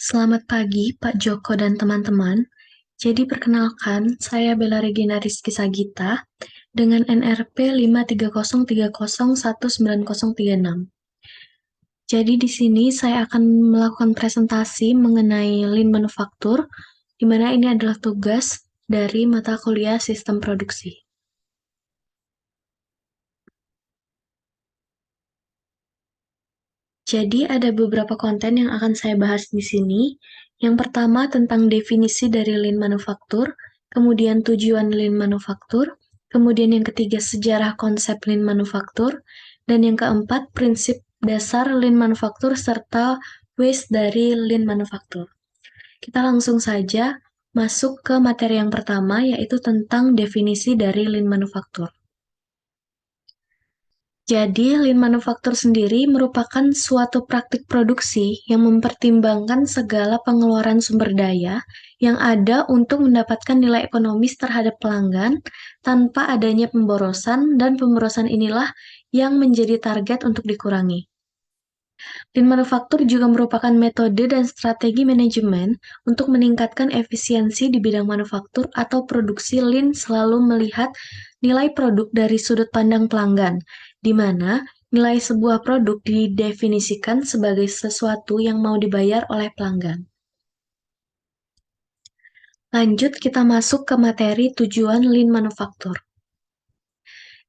Selamat pagi, Pak Joko dan teman-teman. Jadi perkenalkan, saya Bella Regina Rizky Sagita dengan NRP 53030190036. Jadi di sini saya akan melakukan presentasi mengenai Lean Manufaktur, di mana ini adalah tugas dari mata kuliah Sistem Produksi. Jadi ada beberapa konten yang akan saya bahas di sini. Yang pertama tentang definisi dari Lean Manufaktur, kemudian tujuan Lean Manufaktur, kemudian yang ketiga sejarah konsep Lean Manufaktur, dan yang keempat prinsip dasar Lean Manufaktur serta waste dari Lean Manufaktur. Kita langsung saja masuk ke materi yang pertama, yaitu tentang definisi dari Lean Manufaktur. Jadi, Lean Manufaktur sendiri merupakan suatu praktik produksi yang mempertimbangkan segala pengeluaran sumber daya yang ada untuk mendapatkan nilai ekonomis terhadap pelanggan tanpa adanya pemborosan, dan pemborosan inilah yang menjadi target untuk dikurangi. Lean Manufaktur juga merupakan metode dan strategi manajemen untuk meningkatkan efisiensi di bidang manufaktur atau produksi. Lean selalu melihat nilai produk dari sudut pandang pelanggan, di mana nilai sebuah produk didefinisikan sebagai sesuatu yang mau dibayar oleh pelanggan. Lanjut, kita masuk ke materi tujuan Lean Manufaktur.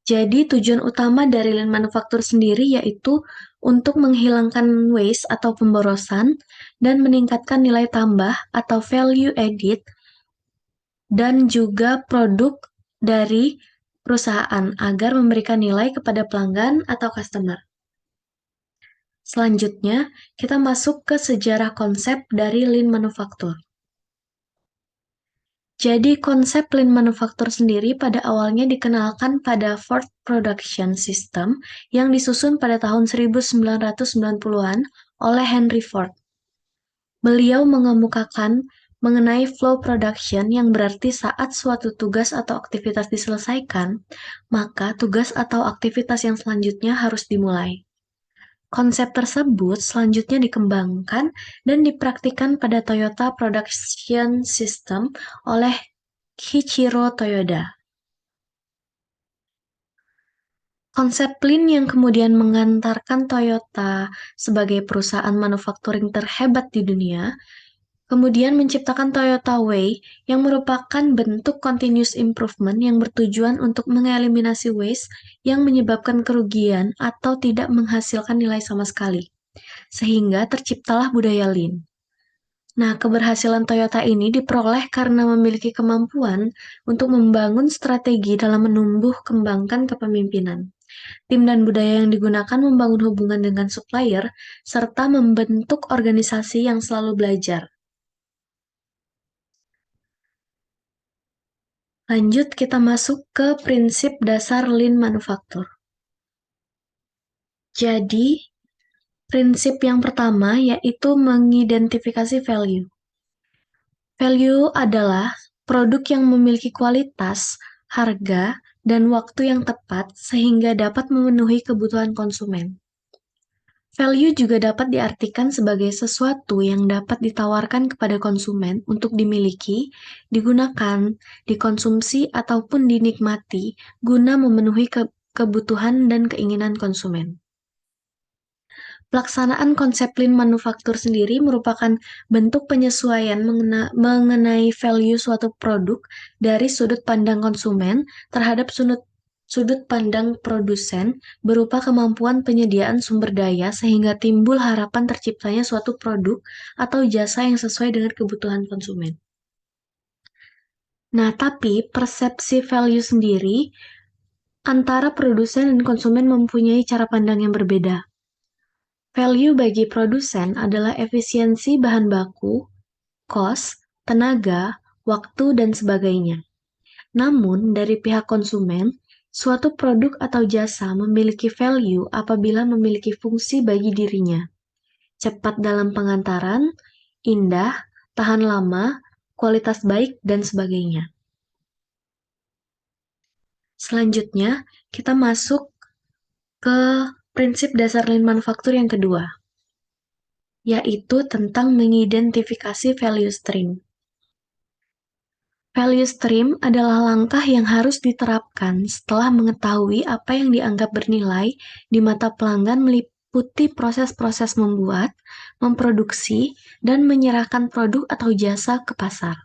Jadi, tujuan utama dari Lean Manufaktur sendiri yaitu untuk menghilangkan waste atau pemborosan dan meningkatkan nilai tambah atau value added dan juga produk dari perusahaan agar memberikan nilai kepada pelanggan atau customer. Selanjutnya, kita masuk ke sejarah konsep dari Lean Manufaktur. Jadi, konsep Lean Manufaktur sendiri pada awalnya dikenalkan pada Ford Production System yang disusun pada tahun 1990-an oleh Henry Ford. Beliau mengemukakan mengenai flow production yang berarti saat suatu tugas atau aktivitas diselesaikan, maka tugas atau aktivitas yang selanjutnya harus dimulai. Konsep tersebut selanjutnya dikembangkan dan dipraktikkan pada Toyota Production System oleh Kiichiro Toyoda. Konsep Lean yang kemudian mengantarkan Toyota sebagai perusahaan manufacturing terhebat di dunia, kemudian menciptakan Toyota Way yang merupakan bentuk continuous improvement yang bertujuan untuk mengeliminasi waste yang menyebabkan kerugian atau tidak menghasilkan nilai sama sekali, sehingga terciptalah budaya Lean. Nah, keberhasilan Toyota ini diperoleh karena memiliki kemampuan untuk membangun strategi dalam menumbuh kembangkan kepemimpinan. Tim dan budaya yang digunakan membangun hubungan dengan supplier, serta membentuk organisasi yang selalu belajar. Lanjut, kita masuk ke prinsip dasar Lean Manufaktur. Jadi, prinsip yang pertama yaitu mengidentifikasi value. Value adalah produk yang memiliki kualitas, harga, dan waktu yang tepat sehingga dapat memenuhi kebutuhan konsumen. Value juga dapat diartikan sebagai sesuatu yang dapat ditawarkan kepada konsumen untuk dimiliki, digunakan, dikonsumsi, ataupun dinikmati guna memenuhi kebutuhan dan keinginan konsumen. Pelaksanaan konsep Lean Manufaktur sendiri merupakan bentuk penyesuaian mengenai value suatu produk dari sudut pandang konsumen terhadap sudut pandang produsen berupa kemampuan penyediaan sumber daya sehingga timbul harapan terciptanya suatu produk atau jasa yang sesuai dengan kebutuhan konsumen. Nah, tapi persepsi value sendiri antara produsen dan konsumen mempunyai cara pandang yang berbeda. Value bagi produsen adalah efisiensi bahan baku, cost, tenaga, waktu, dan sebagainya. Namun, dari pihak konsumen, suatu produk atau jasa memiliki value apabila memiliki fungsi bagi dirinya. Cepat dalam pengantaran, indah, tahan lama, kualitas baik, dan sebagainya. Selanjutnya, kita masuk ke prinsip dasar Lean Manufaktur yang kedua. yaitu tentang mengidentifikasi value stream. Value stream adalah langkah yang harus diterapkan setelah mengetahui apa yang dianggap bernilai di mata pelanggan meliputi proses-proses membuat, memproduksi, dan menyerahkan produk atau jasa ke pasar.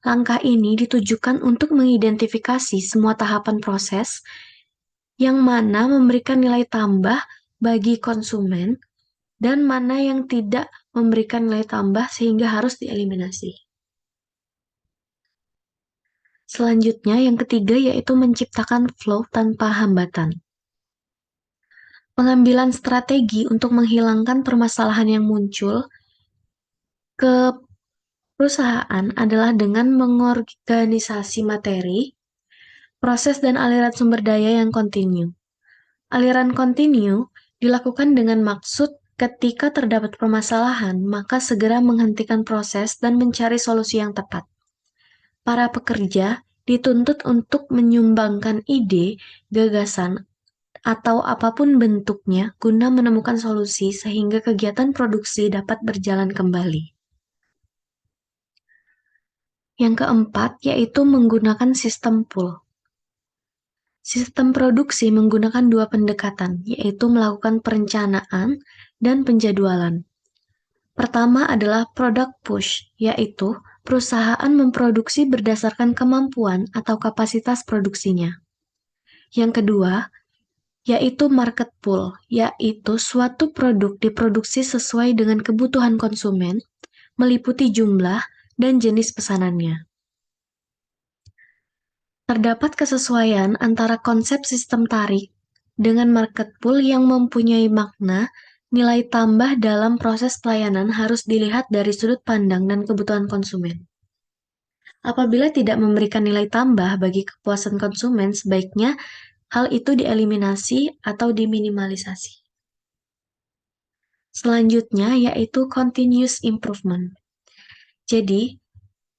Langkah ini ditujukan untuk mengidentifikasi semua tahapan proses yang mana memberikan nilai tambah bagi konsumen dan mana yang tidak memberikan nilai tambah sehingga harus dieliminasi. Selanjutnya, yang ketiga yaitu menciptakan flow tanpa hambatan. Pengambilan strategi untuk menghilangkan permasalahan yang muncul ke perusahaan adalah dengan mengorganisasi materi, proses dan aliran sumber daya yang kontinu. Aliran kontinu dilakukan dengan maksud ketika terdapat permasalahan, maka segera menghentikan proses dan mencari solusi yang tepat. Para pekerja dituntut untuk menyumbangkan ide, gagasan, atau apapun bentuknya guna menemukan solusi sehingga kegiatan produksi dapat berjalan kembali. Yang keempat yaitu menggunakan sistem pull. Sistem produksi menggunakan dua pendekatan, yaitu melakukan perencanaan dan penjadwalan. Pertama adalah product push, yaitu perusahaan memproduksi berdasarkan kemampuan atau kapasitas produksinya. Yang kedua, yaitu market pull, yaitu suatu produk diproduksi sesuai dengan kebutuhan konsumen, meliputi jumlah dan jenis pesanannya. Terdapat kesesuaian antara konsep sistem tarik dengan market pull yang mempunyai makna nilai tambah dalam proses pelayanan harus dilihat dari sudut pandang dan kebutuhan konsumen. Apabila tidak memberikan nilai tambah bagi kepuasan konsumen, sebaiknya hal itu dieliminasi atau diminimalisasi. Selanjutnya yaitu continuous improvement. Jadi,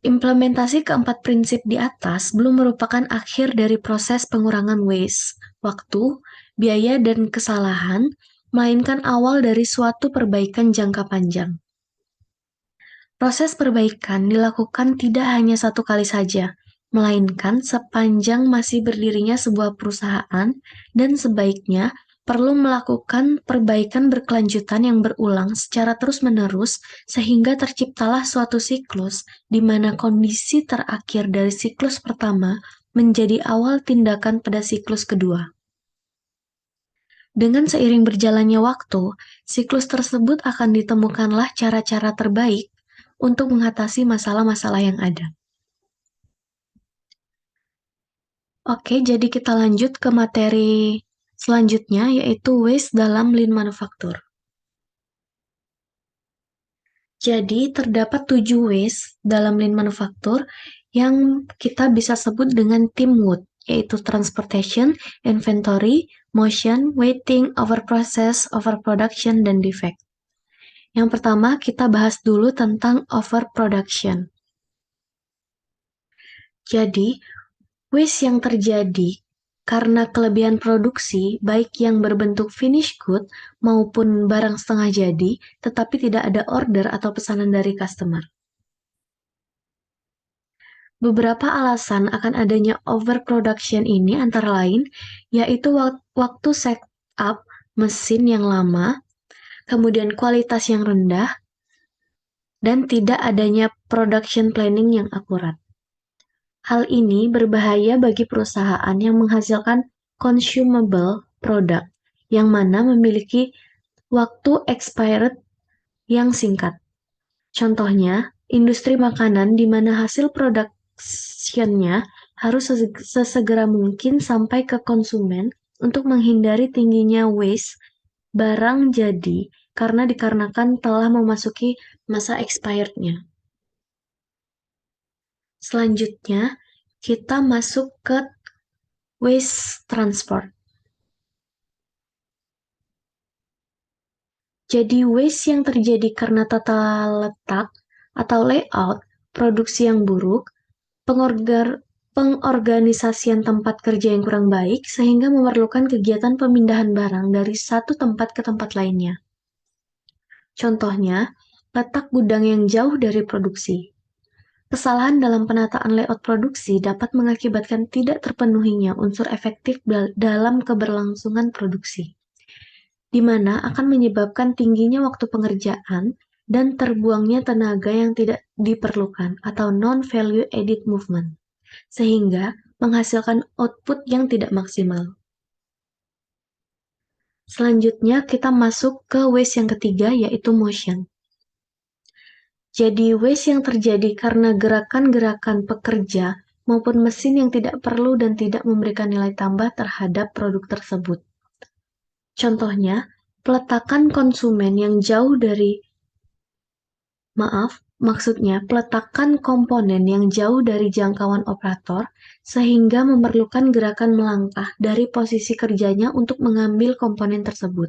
implementasi keempat prinsip di atas belum merupakan akhir dari proses pengurangan waste, waktu, biaya, dan kesalahan, melainkan awal dari suatu perbaikan jangka panjang. Proses perbaikan dilakukan tidak hanya satu kali saja, melainkan sepanjang masih berdirinya sebuah perusahaan dan sebaiknya perlu melakukan perbaikan berkelanjutan yang berulang secara terus-menerus sehingga terciptalah suatu siklus di mana kondisi terakhir dari siklus pertama menjadi awal tindakan pada siklus kedua. Dengan seiring berjalannya waktu, siklus tersebut akan ditemukanlah cara-cara terbaik untuk mengatasi masalah-masalah yang ada. Oke, jadi kita lanjut ke materi selanjutnya, yaitu waste dalam lean manufacture. Jadi, terdapat 7 waste dalam lean manufacture yang kita bisa sebut dengan tim WOOD, yaitu transportation, inventory, motion, waiting, overprocess, overproduction, dan defect. Yang pertama, kita bahas dulu tentang overproduction. Jadi, waste yang terjadi karena kelebihan produksi, baik yang berbentuk finished good maupun barang setengah jadi, tetapi tidak ada order atau pesanan dari customer. Beberapa alasan akan adanya overproduction ini antara lain, yaitu waktu setup mesin yang lama, kemudian kualitas yang rendah, dan tidak adanya production planning yang akurat. Hal ini berbahaya bagi perusahaan yang menghasilkan consumable product, yang mana memiliki waktu expired yang singkat. Contohnya, industri makanan di mana hasil produksinya harus sesegera mungkin sampai ke konsumen untuk menghindari tingginya waste barang jadi dikarenakan telah memasuki masa expirednya. Selanjutnya, kita masuk ke waste transport. Jadi waste yang terjadi karena tata letak atau layout, produksi yang buruk, pengorganisasian tempat kerja yang kurang baik, sehingga memerlukan kegiatan pemindahan barang dari satu tempat ke tempat lainnya. Contohnya, letak gudang yang jauh dari produksi. Kesalahan dalam penataan layout produksi dapat mengakibatkan tidak terpenuhinya unsur efektif dalam keberlangsungan produksi, di mana akan menyebabkan tingginya waktu pengerjaan dan terbuangnya tenaga yang tidak diperlukan atau non-value added movement, sehingga menghasilkan output yang tidak maksimal. Selanjutnya kita masuk ke waste yang ketiga, yaitu motion. Jadi waste yang terjadi karena gerakan-gerakan pekerja maupun mesin yang tidak perlu dan tidak memberikan nilai tambah terhadap produk tersebut. Contohnya, peletakan konsumen yang jauh dari maksudnya peletakan komponen yang jauh dari jangkauan operator sehingga memerlukan gerakan melangkah dari posisi kerjanya untuk mengambil komponen tersebut.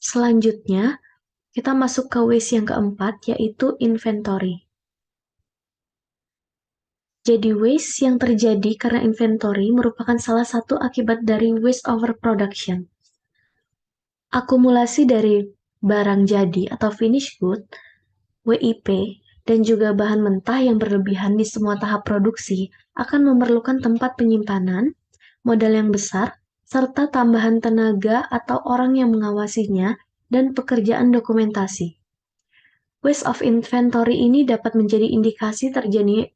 Selanjutnya, kita masuk ke waste yang keempat, yaitu inventory. Jadi waste yang terjadi karena inventory merupakan salah satu akibat dari waste overproduction. Akumulasi dari barang jadi atau finished good, WIP, dan juga bahan mentah yang berlebihan di semua tahap produksi akan memerlukan tempat penyimpanan, modal yang besar, serta tambahan tenaga atau orang yang mengawasinya dan pekerjaan dokumentasi. Waste of inventory ini dapat menjadi indikasi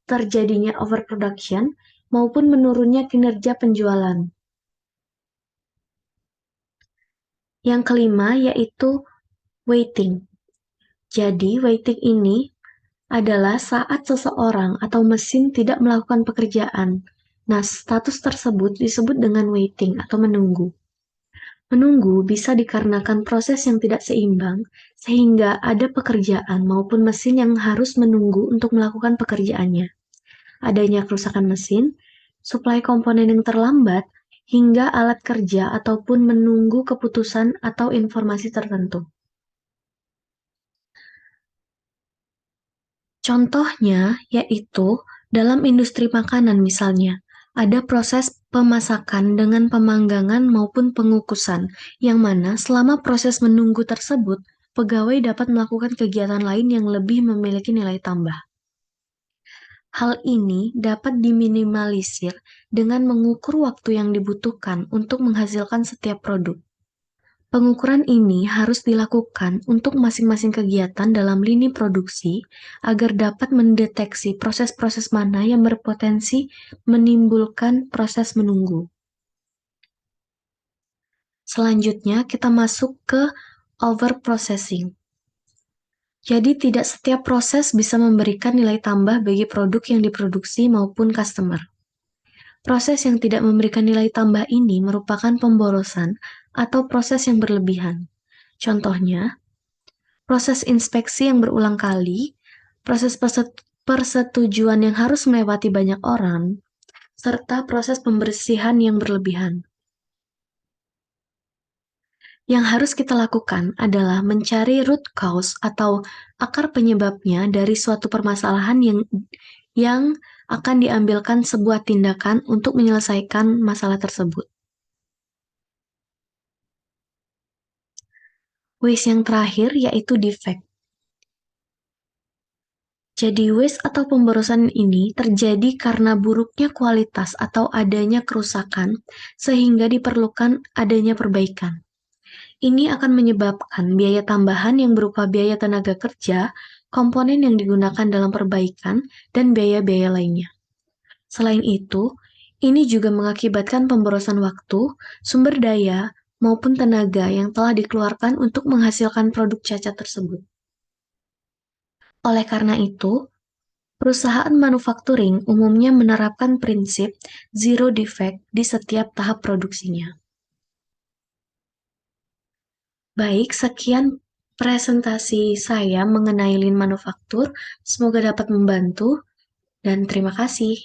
terjadinya overproduction maupun menurunnya kinerja penjualan. Yang kelima yaitu waiting. Jadi, waiting ini adalah saat seseorang atau mesin tidak melakukan pekerjaan. Nah, status tersebut disebut dengan waiting atau menunggu. Menunggu bisa dikarenakan proses yang tidak seimbang, sehingga ada pekerjaan maupun mesin yang harus menunggu untuk melakukan pekerjaannya. Adanya kerusakan mesin, suplai komponen yang terlambat, hingga alat kerja ataupun menunggu keputusan atau informasi tertentu. Contohnya yaitu dalam industri makanan misalnya, ada proses pemasakan dengan pemanggangan maupun pengukusan, yang mana selama proses menunggu tersebut, pegawai dapat melakukan kegiatan lain yang lebih memiliki nilai tambah. Hal ini dapat diminimalisir dengan mengukur waktu yang dibutuhkan untuk menghasilkan setiap produk. Pengukuran ini harus dilakukan untuk masing-masing kegiatan dalam lini produksi agar dapat mendeteksi proses-proses mana yang berpotensi menimbulkan proses menunggu. Selanjutnya, kita masuk ke overprocessing. Jadi, tidak setiap proses bisa memberikan nilai tambah bagi produk yang diproduksi maupun customer. Proses yang tidak memberikan nilai tambah ini merupakan pemborosan atau proses yang berlebihan. Contohnya, proses inspeksi yang berulang kali, proses persetujuan yang harus melewati banyak orang, serta proses pembersihan yang berlebihan. Yang harus kita lakukan adalah mencari root cause atau akar penyebabnya dari suatu permasalahan yang akan diambilkan sebuah tindakan untuk menyelesaikan masalah tersebut. Waste yang terakhir yaitu defect. Jadi waste atau pemborosan ini terjadi karena buruknya kualitas atau adanya kerusakan sehingga diperlukan adanya perbaikan. Ini akan menyebabkan biaya tambahan yang berupa biaya tenaga kerja, komponen yang digunakan dalam perbaikan, dan biaya-biaya lainnya. Selain itu, ini juga mengakibatkan pemborosan waktu, sumber daya, maupun tenaga yang telah dikeluarkan untuk menghasilkan produk cacat tersebut. Oleh karena itu, perusahaan manufacturing umumnya menerapkan prinsip zero defect di setiap tahap produksinya. Baik, sekian presentasi saya mengenai lean manufaktur. Semoga dapat membantu, dan terima kasih.